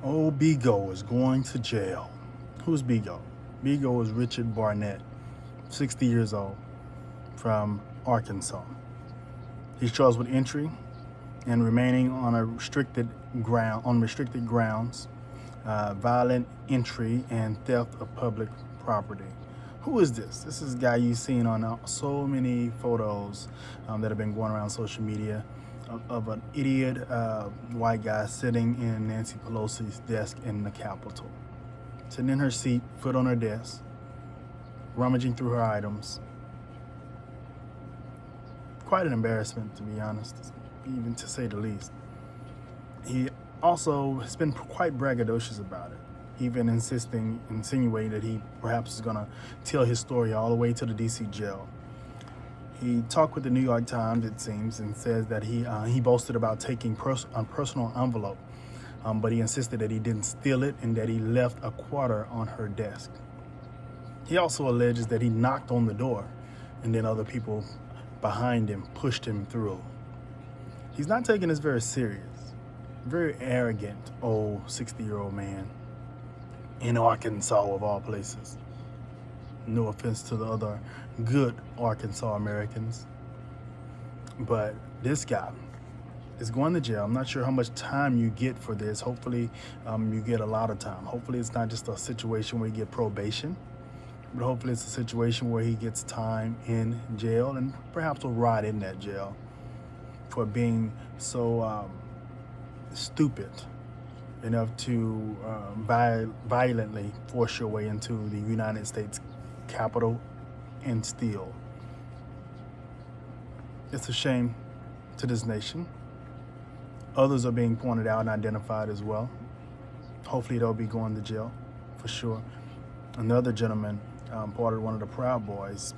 Old Bigo is going to jail. Who's Bigo? Bigo is Richard Barnett, 60 years old, from Arkansas. He's charged with entry and remaining on restricted grounds, violent entry, and theft of public property. Who is this? This is a guy you've seen on so many photos that have been going around social media of an idiot white guy sitting in Nancy Pelosi's desk in the Capitol. Sitting in her seat, foot on her desk, rummaging through her items. Quite an embarrassment, to be honest, even to say the least. He also has been quite braggadocious about it, even insinuating that he perhaps is going to tell his story all the way to the DC jail. He talked with the New York Times, it seems, and says that he boasted about taking a personal envelope, but he insisted that he didn't steal it and that he left a quarter on her desk. He also alleges that he knocked on the door and then other people behind him pushed him through. He's not taking this very serious. Very arrogant old 60-year-old man in Arkansas, of all places. No offense to the other good Arkansas Americans, but this guy is going to jail. I'm not sure how much time you get for this. Hopefully you get a lot of time. Hopefully it's not just a situation where you get probation, but hopefully it's a situation where he gets time in jail and perhaps will rot in that jail for being so stupid enough to violently force your way into the United States Capitol and steal. It's a shame to this nation. Others are being pointed out and identified as well. Hopefully they'll be going to jail for sure. Another gentleman, part of one of the Proud Boys,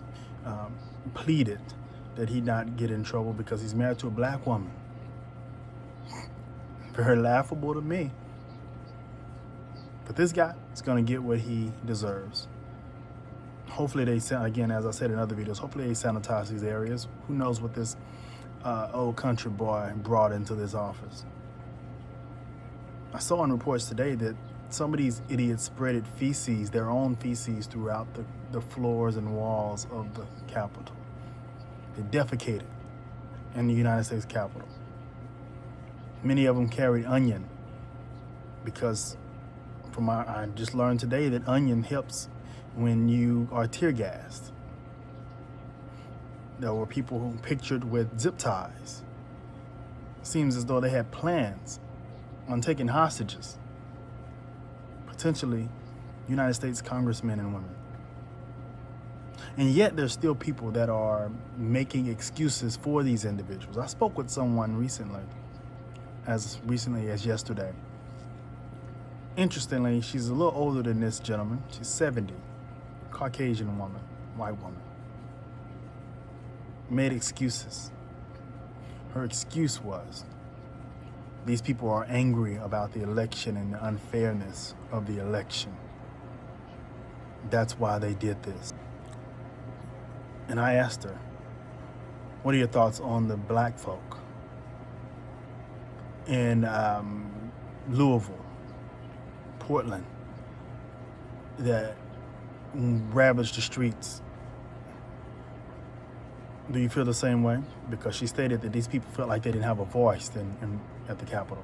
pleaded that he not get in trouble because he's married to a black woman. Very laughable to me. But this guy is going to get what he deserves. Hopefully again, as I said in other videos, hopefully they sanitize these areas. Who knows what this old country boy brought into this office. I saw in reports today that some of these idiots spreaded feces, their own feces, throughout the floors and walls of the Capitol. They defecated in the United States Capitol. Many of them carried onion because I just learned today that onion helps when you are tear gassed. There were people who pictured with zip ties. Seems as though they had plans on taking hostages, potentially United States congressmen and women. And yet there's still people that are making excuses for these individuals. I spoke with someone recently as yesterday. Interestingly, she's a little older than this gentleman. She's 70, Caucasian woman, white woman. Made excuses. Her excuse was, these people are angry about the election and the unfairness of the election. That's why they did this. And I asked her, what are your thoughts on the black folk in Louisville, Portland, that ravaged the streets? Do you feel the same way? Because she stated that these people felt like they didn't have a voice at the Capitol.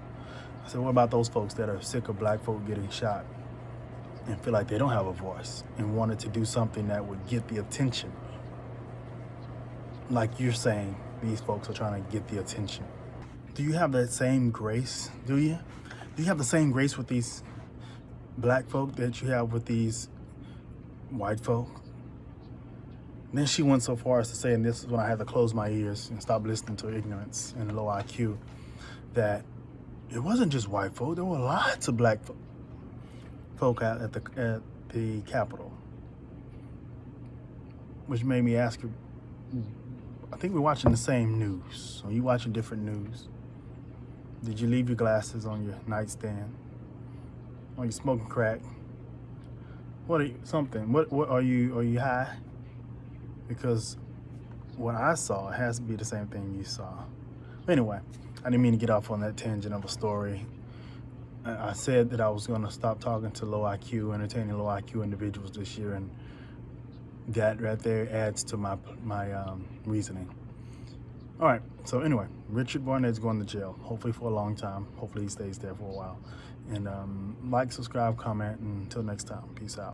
I said, what about those folks that are sick of black folk getting shot and feel like they don't have a voice and wanted to do something that would get the attention? Like you're saying, these folks are trying to get the attention. Do you have that same grace? Do you? Do you have the same grace with these black folk that you have with these white folk? Then she went so far as to say, and this is when I had to close my ears and stop listening to ignorance and low IQ, that it wasn't just white folk. There were lots of black folk at the Capitol, which made me ask you, I think we're watching the same news. Are you watching different news? Did you leave your glasses on your nightstand? Are you smoking crack? What are you, what are you high? Because what I saw has to be the same thing you saw. Anyway, I didn't mean to get off on that tangent of a story. I said that I was going to stop talking to low IQ, entertaining low IQ individuals this year, and that right there adds to my reasoning. All right, so anyway, Richard Barnett's going to jail, hopefully for a long time. Hopefully he stays there for a while. And like, subscribe, comment, and until next time, peace out.